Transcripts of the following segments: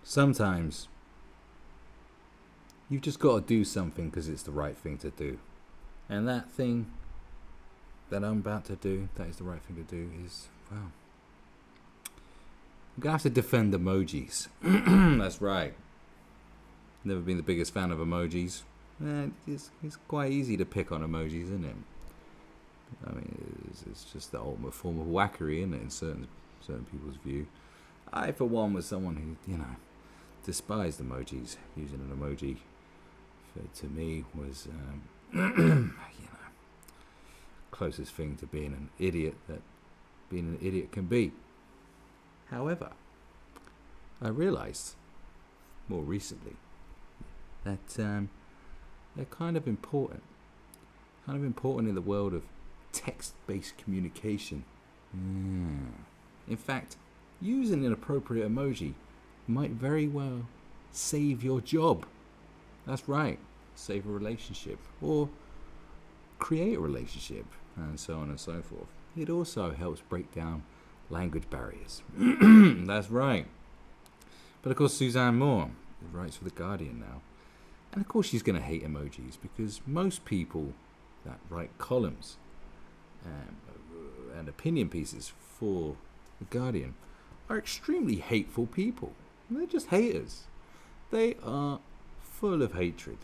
Sometimes you've just got to do something because it's the right thing to do. And that thing that I'm about to do, that is the right thing to do, is, well, I'm going to have to defend emojis. That's right. Never been the biggest fan of emojis. It's quite easy to pick on emojis, isn't it? I mean, it's just the ultimate form of wackery, isn't it, in certain people's view. I, for one, was someone who, despised emojis. Using an emoji, to me, was, closest thing to being an idiot that being an idiot can be. However, I realized more recently that they're kind of important in the world of text-based communication. In fact, using an appropriate emoji might very well save your job. That's right, save a relationship or create a relationship, and so on and so forth. It also helps break down language barriers. That's right. But of course, Suzanne Moore writes for The Guardian now. And of course she's going to hate emojis, because most people that write columns and opinion pieces for The Guardian are extremely hateful people. They're just haters. They are full of hatred,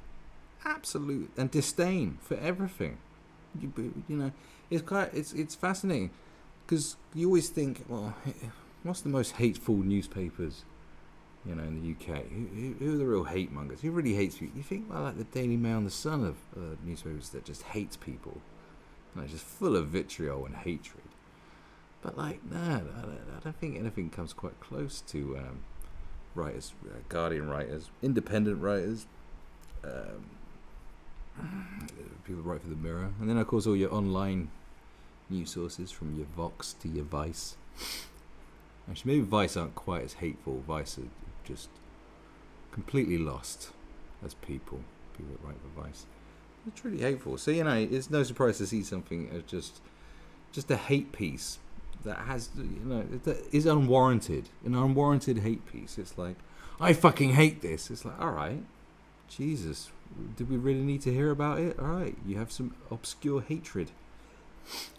absolute, and disdain for everything. It's fascinating, because you always think, well, what's the most hateful newspapers, in the UK? Who are the real hate mongers? Who really hates people? You think, well, like the Daily Mail and the Sun of newspapers that just hates people, just full of vitriol and hatred. But no, I don't think anything comes quite close to writers, Guardian writers, independent writers, people who write for the Mirror, and then of course all your online news sources, from your Vox to your Vice. Actually, maybe Vice aren't quite as hateful. Vice are just completely lost as people that write for Vice. It's really hateful. So it's no surprise to see something as just a hate piece that has, that is unwarranted. An unwarranted hate piece. It's like, I fucking hate this. It's like, alright, Jesus, did we really need to hear about it? Alright, you have some obscure hatred.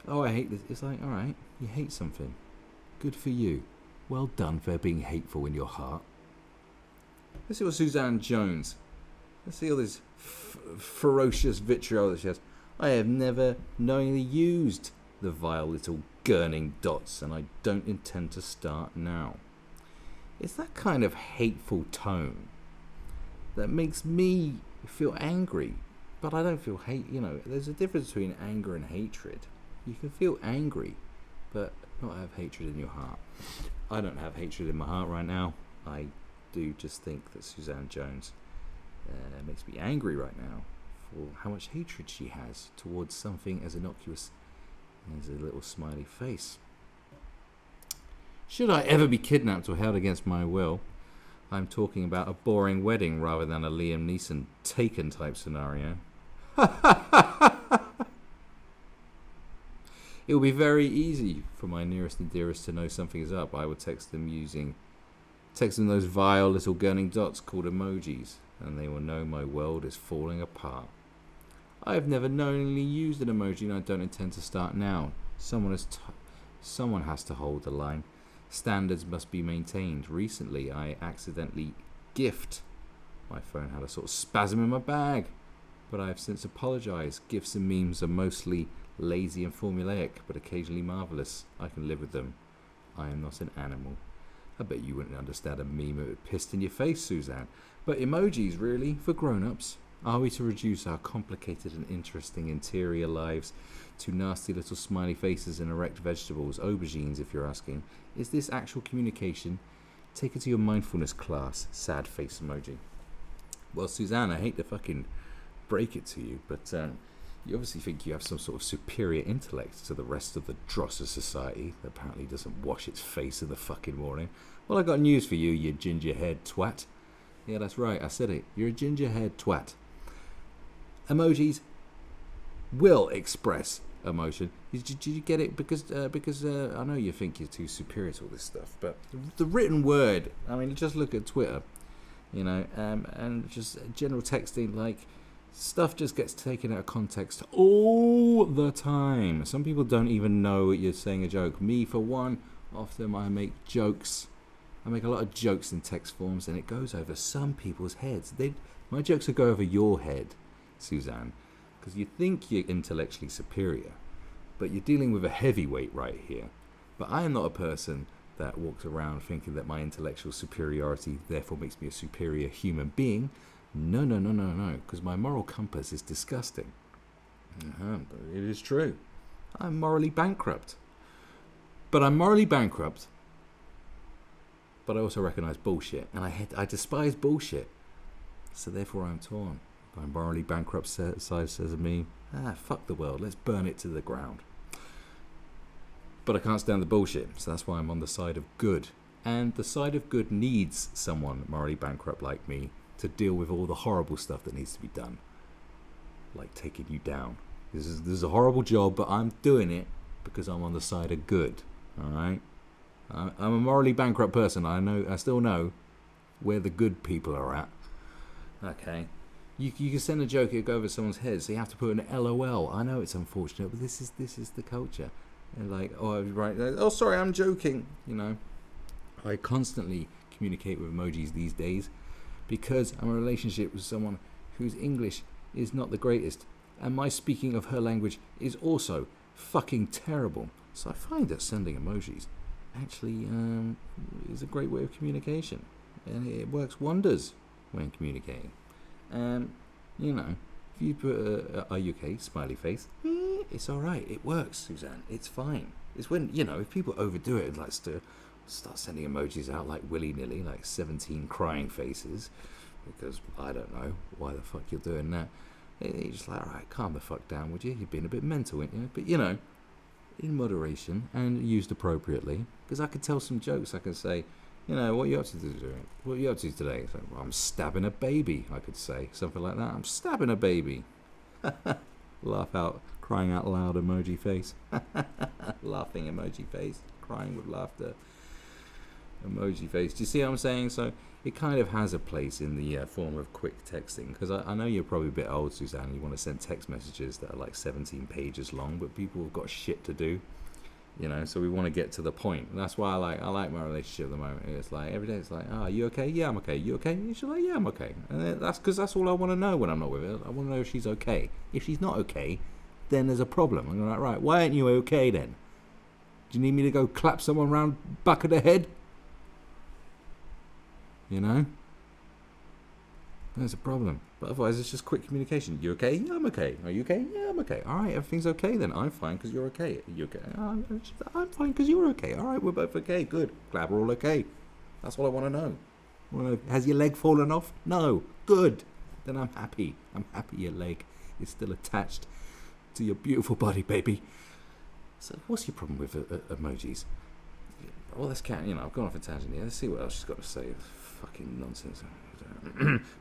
Oh, I hate this. It's like, alright, you hate something. Good for you. Well done for being hateful in your heart. Let's see what Suzanne Jones. Let's see all this ferocious vitriol that she has. I have never knowingly used the vile little gurning dots, and I don't intend to start now. It's that kind of hateful tone that makes me feel angry, but I don't feel hate. There's a difference between anger and hatred. You can feel angry, but not have hatred in your heart. I don't have hatred in my heart right now. I do just think that Suzanne Jones makes me angry right now for how much hatred she has towards something as innocuous as a little smiley face. Should I ever be kidnapped or held against my will, I'm talking about a boring wedding rather than a Liam Neeson Taken type scenario. It will be very easy for my nearest and dearest to know something is up. I would text them those vile little gurning dots called emojis, and they will know my world is falling apart. I have never knowingly used an emoji, and I don't intend to start now. Someone has to hold the line. Standards must be maintained. Recently, I accidentally gifted. My phone had a sort of spasm in my bag, but I have since apologized. GIFs and memes are mostly lazy and formulaic, but occasionally marvelous. I can live with them. I am not an animal. I bet you wouldn't understand a meme if it pissed in your face, Suzanne. But emojis, really, for grown-ups? Are we to reduce our complicated and interesting interior lives to nasty little smiley faces and erect vegetables, aubergines if you're asking? Is this actual communication? Take it to your mindfulness class. Sad face emoji. Well, Suzanne, I hate to fucking break it to you, but you obviously think you have some sort of superior intellect to the rest of the dross of society that apparently doesn't wash its face in the fucking morning. Well, I got news for you, you ginger-haired twat. Yeah, that's right, I said it. You're a ginger-haired twat. Emojis will express emotion. Did you get it? Because I know you think you're too superior to all this stuff, but the written word, I mean, just look at Twitter. you know, and just general texting, like, stuff just gets taken out of context all the time. Some people don't even know you're saying a joke. Me, for one, often I make jokes. I make a lot of jokes in text forms, and it goes over some people's heads. My jokes will go over your head, Suzanne, because you think you're intellectually superior, but you're dealing with a heavyweight right here. But I am not a person that walks around thinking that my intellectual superiority therefore makes me a superior human being. No, because my moral compass is disgusting. But it is true. I'm morally bankrupt. But I'm morally bankrupt, but I also recognize bullshit, and I despise bullshit. So therefore I'm torn. My morally bankrupt side says of me, fuck the world, let's burn it to the ground. But I can't stand the bullshit, so that's why I'm on the side of good. And the side of good needs someone morally bankrupt like me to deal with all the horrible stuff that needs to be done. Like taking you down. This is a horrible job, but I'm doing it because I'm on the side of good. Alright? I'm a morally bankrupt person. I still know where the good people are at. Okay. You can send a joke, it'll go over someone's head, so you have to put an LOL. I know it's unfortunate, but this is the culture. And like, sorry, I'm joking. You know, I constantly communicate with emojis these days because I'm in a relationship with someone whose English is not the greatest, and my speaking of her language is also fucking terrible. So I find that sending emojis actually is a great way of communication, and it works wonders when communicating. You know, if you put a "Are you okay?" smiley face, it's all right. It works, Suzanne. It's fine. It's when, you know, if people overdo it, like start sending emojis out like willy-nilly, like 17 crying faces, because I don't know why the fuck you're doing that. You're just like, all right, calm the fuck down, would you? You've been a bit mental, ain't you? But, you know, in moderation and used appropriately, because I could tell some jokes. I could say, you know, what are you up to today? What are you up to today? So, well, I'm stabbing a baby, I could say. Something like that. I'm stabbing a baby. Laugh out, crying out loud emoji face. Laughing emoji face. Crying with laughter emoji face. Do you see what I'm saying? So it kind of has a place in the form of quick texting. Because I know you're probably a bit old, Suzanne. You want to send text messages that are like 17 pages long. But people have got shit to do. You know, so we want to get to the point. And that's why I like my relationship at the moment. It's like every day it's like, are you okay? Yeah, I'm okay. You okay? And she's like, yeah, I'm okay. And that's because that's all I want to know when I'm not with her. I want to know if she's okay. If she's not okay, then there's a problem. I'm like, right, why aren't you okay then? Do you need me to go clap someone round back of the head? You know? There's a problem. But otherwise, it's just quick communication. You okay? Yeah, I'm okay. Are you okay? Yeah, I'm okay. All right, everything's okay then. I'm fine because you're okay. Are you okay? I'm fine because you're okay. All right, we're both okay. Good. Glad we're all okay. That's all I want to know. Has your leg fallen off? No. Good. Then I'm happy. I'm happy your leg is still attached to your beautiful body, baby. So what's your problem with emojis? Well, let's count. You know, I've gone off a tangent here. Let's see what else she's got to say. Fucking nonsense.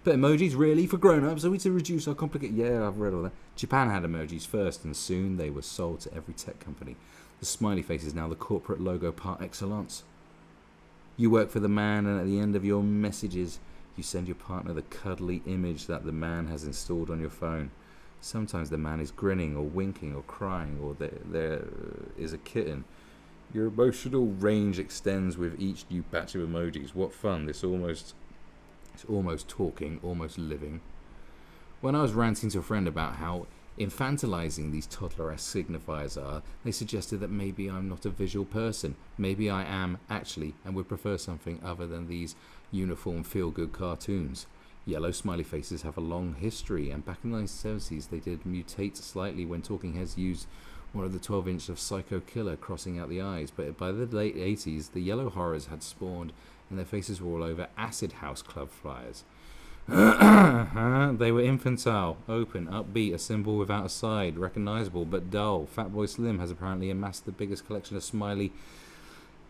But emojis, really? For grown-ups? Are we to reduce our complicated... Yeah, I've read all that. Japan had emojis first, and soon they were sold to every tech company. The smiley face is now the corporate logo par excellence. You work for the man, and at the end of your messages, you send your partner the cuddly image that the man has installed on your phone. Sometimes the man is grinning, or winking, or crying, or there is a kitten. Your emotional range extends with each new batch of emojis. What fun. It's almost talking, almost living. When I was ranting to a friend about how infantilizing these toddler-esque signifiers are, they suggested that maybe I'm not a visual person. Maybe I am, actually, and would prefer something other than these uniform feel-good cartoons. Yellow smiley faces have a long history, and back in the 1970s they did mutate slightly when talking heads used one of the 12-inch of Psycho Killer crossing out the eyes, but by the late 80s the yellow horrors had spawned and their faces were all over Acid House Club flyers. They were infantile, open, upbeat, a symbol without a side, recognizable but dull. Fatboy Slim has apparently amassed the biggest collection of smiley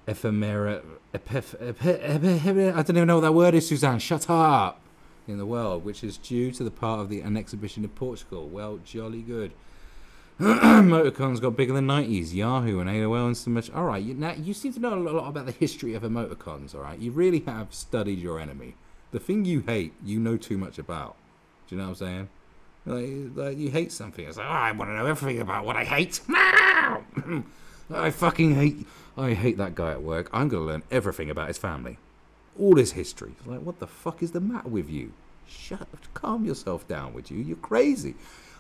ephemera... I don't even know what that word is, Suzanne. Shut up! In the world, which is due to the part of an exhibition in Portugal. Well, jolly good. Emoticons got bigger than 90s. Yahoo and AOL and so much. All right, now you seem to know a lot about the history of emoticons. All right, you really have studied your enemy. The thing you hate, you know too much about. Do you know what I'm saying? Like you hate something. It's like, oh, I want to know everything about what I hate. I hate that guy at work. I'm going to learn everything about his family. All his history. It's like, what the fuck is the matter with you? Calm yourself down, would you? You're crazy.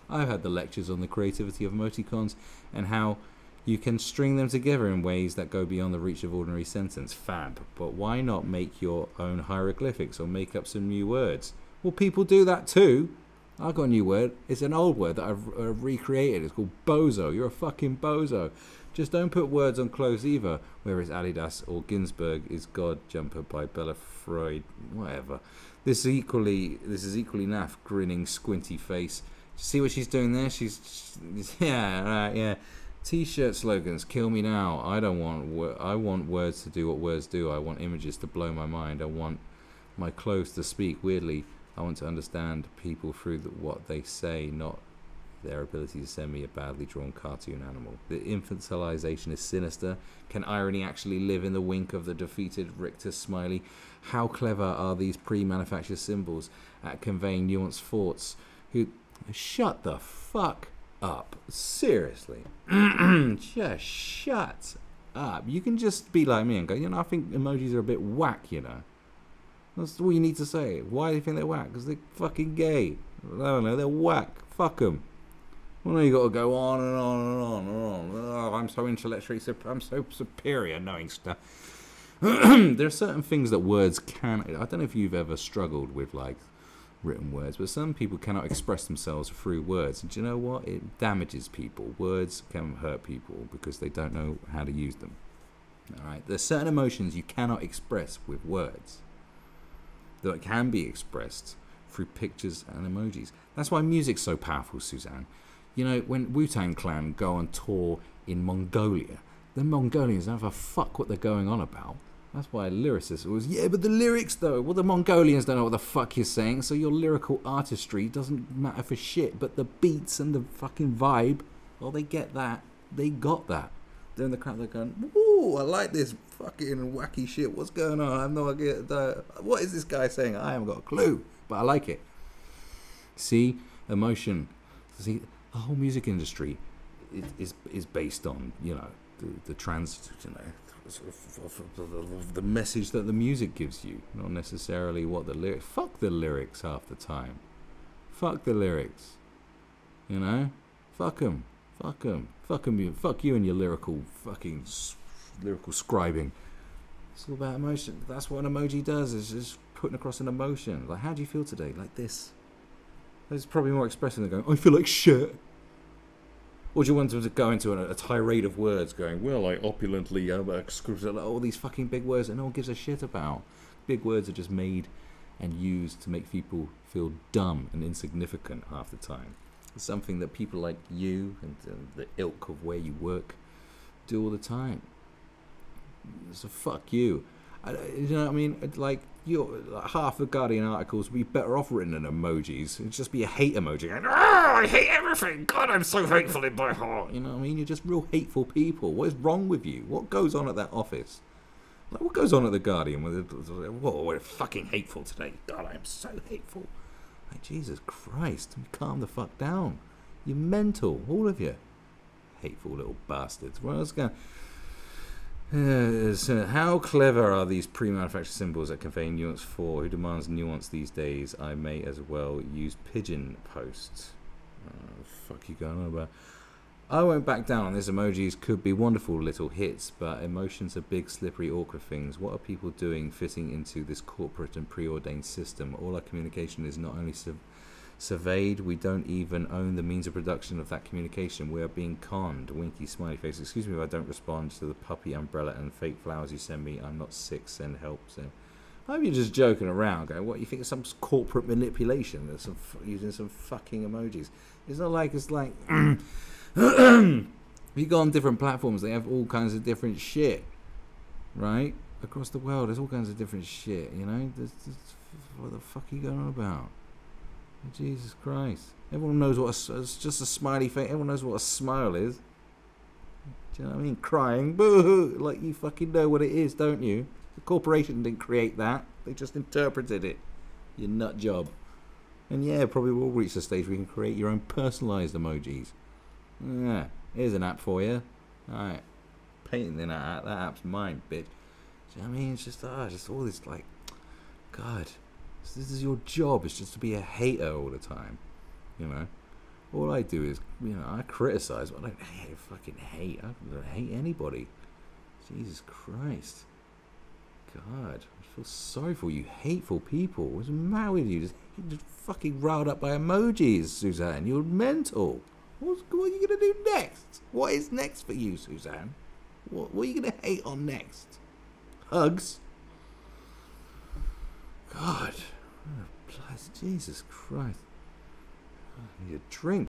I've had the lectures on the creativity of emoticons and how you can string them together in ways that go beyond the reach of ordinary sentence. Fab. But why not make your own hieroglyphics or make up some new words? Well, people do that too. I've got a new word. It's an old word that I've recreated. It's called bozo. You're a fucking bozo. Just don't put words on clothes either. Whereas Adidas or Ginsberg is God Jumper by Bella Freud. Whatever. This is equally naff. Grinning, squinty face. See what she's doing there? Yeah. T-shirt slogans, kill me now. I want words to do what words do. I want images to blow my mind. I want my clothes to speak. Weirdly, I want to understand people through what they say, not their ability to send me a badly drawn cartoon animal. The infantilization is sinister. Can irony actually live in the wink of the defeated Richter smiley? How clever are these pre-manufactured symbols at conveying nuanced thoughts? Shut the fuck up. Seriously. Just shut up. You can just be like me and go, I think emojis are a bit whack, That's all you need to say. Why do you think they're whack? Because they're fucking gay. I don't know, they're whack. Fuck them. Well, you got to go on and on and on and on. Oh, I'm so intellectually, I'm so superior knowing stuff. There are certain things that words can. I don't know if you've ever struggled with like written words, but some people cannot express themselves through words. And do you know what? It damages people. Words can hurt people because they don't know how to use them. All right. There's certain emotions you cannot express with words that can be expressed through pictures and emojis. That's why music's so powerful, Suzanne. When Wu-Tang Clan go on tour in Mongolia, the Mongolians don't have a fuck what they're going on about. That's why lyricists always, but the lyrics though, well, the Mongolians don't know what the fuck you're saying, so your lyrical artistry doesn't matter for shit, but the beats and the fucking vibe, well, they get that. They got that. They're in the crowd, they're going, ooh, I like this fucking wacky shit. What's going on? I have no idea. What is this guy saying? I haven't got a clue, but I like it. See, emotion. See, the whole music industry is based on, the the message that the music gives you, not necessarily what the lyrics. Fuck the lyrics half the time. Fuck the lyrics. Fuck them. Fuck them. Fuck them. Fuck you and your lyrical scribing. It's all about emotion. That's what an emoji does. Is just putting across an emotion. Like, how do you feel today? Like this. It's probably more expressive than going, I feel like shit. Or do you want them to go into a tirade of words going, well, I opulently, all these fucking big words that no one gives a shit about. Big words are just made and used to make people feel dumb and insignificant half the time. It's something that people like you and the ilk of where you work do all the time. So fuck you. You know what I mean? Like, half the Guardian articles would be better off written in emojis. It'd just be a hate emoji. Going, I hate everything. God, I'm so hateful in my heart. You know what I mean? You're just real hateful people. What is wrong with you? What goes on at that office? Like, what goes on at the Guardian? Whoa, we're fucking hateful today. God, I'm so hateful. Like, Jesus Christ. Calm the fuck down. You're mental. All of you. Hateful little bastards. Well, let's go. How clever are these pre-manufactured symbols that convey nuance for? Who demands nuance these days? I may as well use pigeon posts. Fuck you going on about? I won't back down on this. Emojis could be wonderful little hits, but emotions are big, slippery, awkward things. What are people doing fitting into this corporate and preordained system? All our communication is not only surveyed, we don't even own the means of production of that communication. We are being conned. Winky smiley face. Excuse me if I don't respond to the puppy umbrella and fake flowers you send me. I'm not sick. Send help. I hope you're just joking around, going, what, you think it's some corporate manipulation? There's using some fucking emojis. It's not like, it's like, you go on different platforms, they have all kinds of different shit, right? Across the world, there's all kinds of different shit, what the fuck are you going on about? Jesus Christ. Everyone knows what it's just a smiley face. Everyone knows what a smile is. Do you know what I mean? Crying, boo-hoo. Like, you fucking know what it is, don't you? The corporation didn't create that. They just interpreted it. Your nut job. And yeah, probably will reach the stage where you can create your own personalised emojis. Yeah, here's an app for you. Alright. Painting that app. That app's mine, bitch. Do you know what I mean? It's just all this, like, God. This is your job. It's just to be a hater all the time. You know? All I do is, I criticise, but I don't fucking hate. I don't hate anybody. Jesus Christ. God. I feel sorry for you hateful people. What's the matter with you? Just fucking riled up by emojis, Suzanne. You're mental. What are you going to do next? What is next for you, Suzanne? What are you going to hate on next? Hugs? God. Jesus Christ. I need a drink.